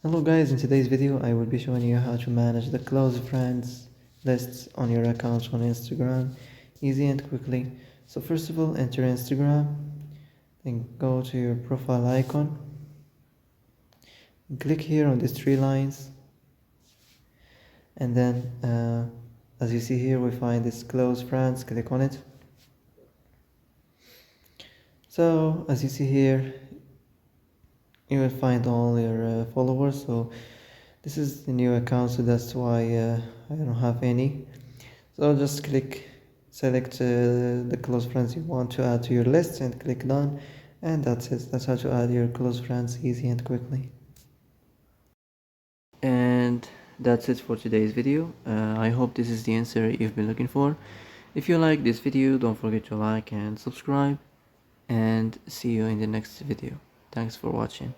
Hello guys, in today's video I will be showing you how to manage the close friends lists on your accounts on Instagram easy and quickly. So first of all, enter Instagram, then go to your profile icon, click here on these three lines, and then as you see here we find this close friends, click on it. So as you see here you will find all your followers. So this is the new account, so that's why I don't have any. So just select the close friends you want to add to your list and click done, and that's it. That's how to add your close friends easy and quickly. And that's it for today's video. I hope this is the answer you've been looking for. If you like this video, don't forget to like and subscribe, and see you in the next video. Thanks for watching.